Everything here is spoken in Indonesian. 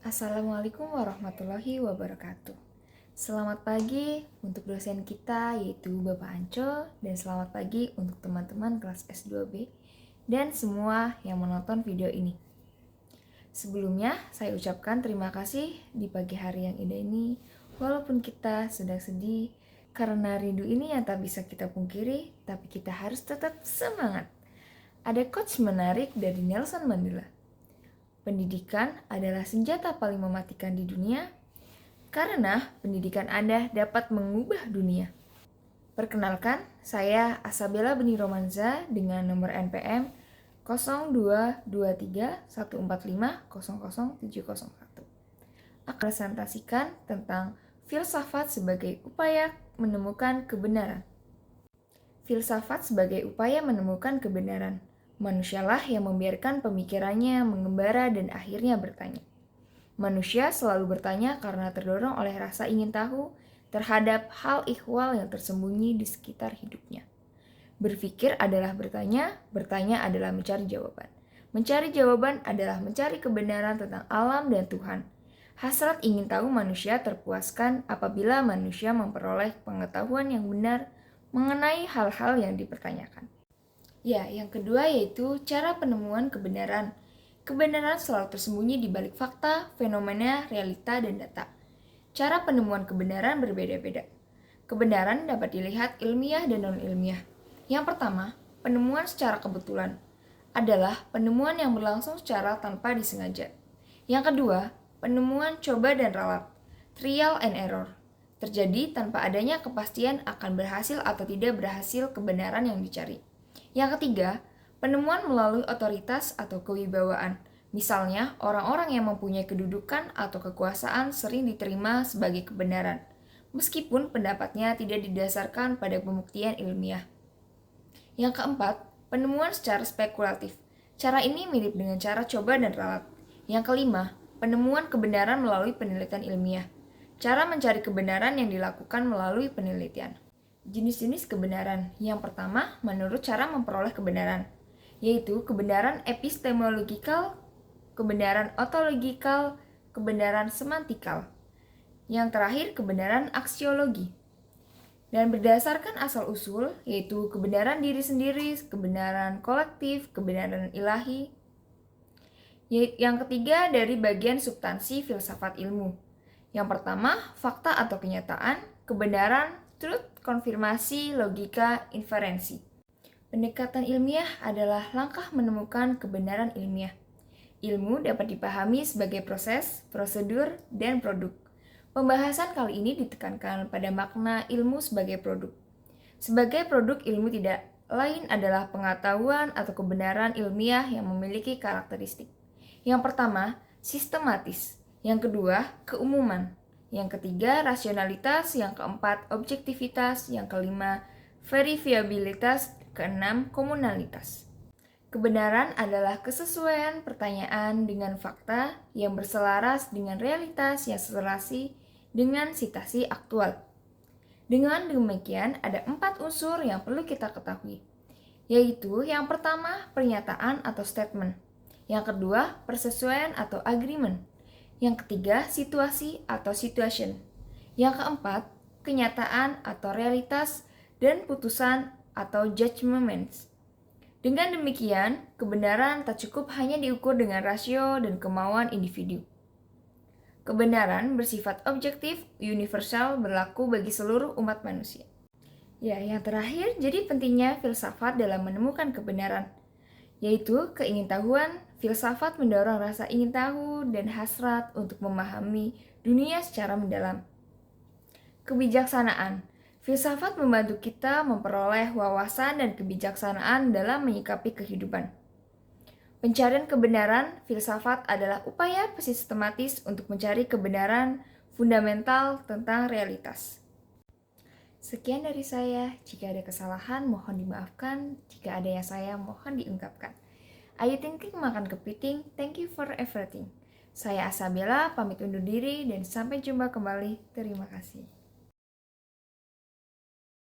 Assalamualaikum warahmatullahi wabarakatuh. Selamat pagi untuk dosen kita yaitu Bapak Anco, dan selamat pagi untuk teman-teman kelas S2B dan semua yang menonton video ini. Sebelumnya saya ucapkan terima kasih di pagi hari yang indah ini, walaupun kita sedang sedih karena rindu ini yang tak bisa kita pungkiri, tapi kita harus tetap semangat. Ada quotes menarik dari Nelson Mandela. Pendidikan adalah senjata paling mematikan di dunia, karena pendidikan Anda dapat mengubah dunia. Perkenalkan, saya Asabella Beni Romanza dengan nomor NPM 022314500701. Akan presentasikan tentang filsafat sebagai upaya menemukan kebenaran. Filsafat sebagai upaya menemukan kebenaran. Manusialah yang membiarkan pemikirannya mengembara dan akhirnya bertanya. Manusia selalu bertanya karena terdorong oleh rasa ingin tahu terhadap hal ihwal yang tersembunyi di sekitar hidupnya. Berpikir adalah bertanya adalah mencari jawaban. Mencari jawaban adalah mencari kebenaran tentang alam dan Tuhan. Hasrat ingin tahu manusia terpuaskan apabila manusia memperoleh pengetahuan yang benar mengenai hal-hal yang dipertanyakan. Ya, yang kedua yaitu cara penemuan kebenaran. Kebenaran selalu tersembunyi di balik fakta, fenomena, realita, dan data. Cara penemuan kebenaran berbeda-beda. Kebenaran dapat dilihat ilmiah dan non-ilmiah. Yang pertama, penemuan secara kebetulan adalah penemuan yang berlangsung secara tanpa disengaja. Yang kedua, penemuan coba dan ralat, trial and error, terjadi tanpa adanya kepastian akan berhasil atau tidak berhasil kebenaran yang dicari. Yang ketiga, penemuan melalui otoritas atau kewibawaan. Misalnya, orang-orang yang mempunyai kedudukan atau kekuasaan sering diterima sebagai kebenaran, meskipun pendapatnya tidak didasarkan pada pembuktian ilmiah. Yang keempat, penemuan secara spekulatif. Cara ini mirip dengan cara coba dan ralat. Yang kelima, penemuan kebenaran melalui penelitian ilmiah. Cara mencari kebenaran yang dilakukan melalui penelitian. Jenis-jenis kebenaran. Yang pertama, menurut cara memperoleh kebenaran, yaitu kebenaran epistemologikal, kebenaran ontologikal, kebenaran semantikal. Yang terakhir, kebenaran aksiologi. Dan berdasarkan asal-usul, yaitu kebenaran diri sendiri, kebenaran kolektif, kebenaran ilahi. Yang ketiga, dari bagian substansi filsafat ilmu. Yang pertama, fakta atau kenyataan, kebenaran, truth, konfirmasi, logika, inferensi. Pendekatan ilmiah adalah langkah menemukan kebenaran ilmiah. Ilmu dapat dipahami sebagai proses, prosedur, dan produk. Pembahasan kali ini ditekankan pada makna ilmu sebagai produk. Sebagai produk ilmu tidak lain adalah pengetahuan atau kebenaran ilmiah yang memiliki karakteristik. Yang pertama, sistematis. Yang kedua, keumuman. Yang ketiga, rasionalitas. Yang keempat, objektivitas. Yang kelima, verifiabilitas. Keenam, komunalitas. Kebenaran adalah kesesuaian pertanyaan dengan fakta yang berselaras dengan realitas yang seselasi dengan situasi aktual. Dengan demikian, ada 4 unsur yang perlu kita ketahui, yaitu yang pertama, pernyataan atau statement. Yang kedua, persesuaian atau agreement. Yang ketiga, situasi atau situation. Yang keempat, kenyataan atau realitas, dan putusan atau judgments. Dengan demikian, kebenaran tak cukup hanya diukur dengan rasio dan kemauan individu. Kebenaran bersifat objektif, universal, berlaku bagi seluruh umat manusia. Ya, yang terakhir, jadi pentingnya filsafat dalam menemukan kebenaran, yaitu keingintahuan. Filsafat mendorong rasa ingin tahu dan hasrat untuk memahami dunia secara mendalam. Kebijaksanaan. Filsafat membantu kita memperoleh wawasan dan kebijaksanaan dalam menyikapi kehidupan. Pencarian kebenaran, filsafat adalah upaya sistematis untuk mencari kebenaran fundamental tentang realitas. Sekian dari saya. Jika ada kesalahan, mohon dimaafkan. Jika ada yang saya, mohon diungkapkan. Ayu Ting Ting makan kepiting, thank you for everything. Saya Asabella, pamit undur diri dan sampai jumpa kembali. Terima kasih.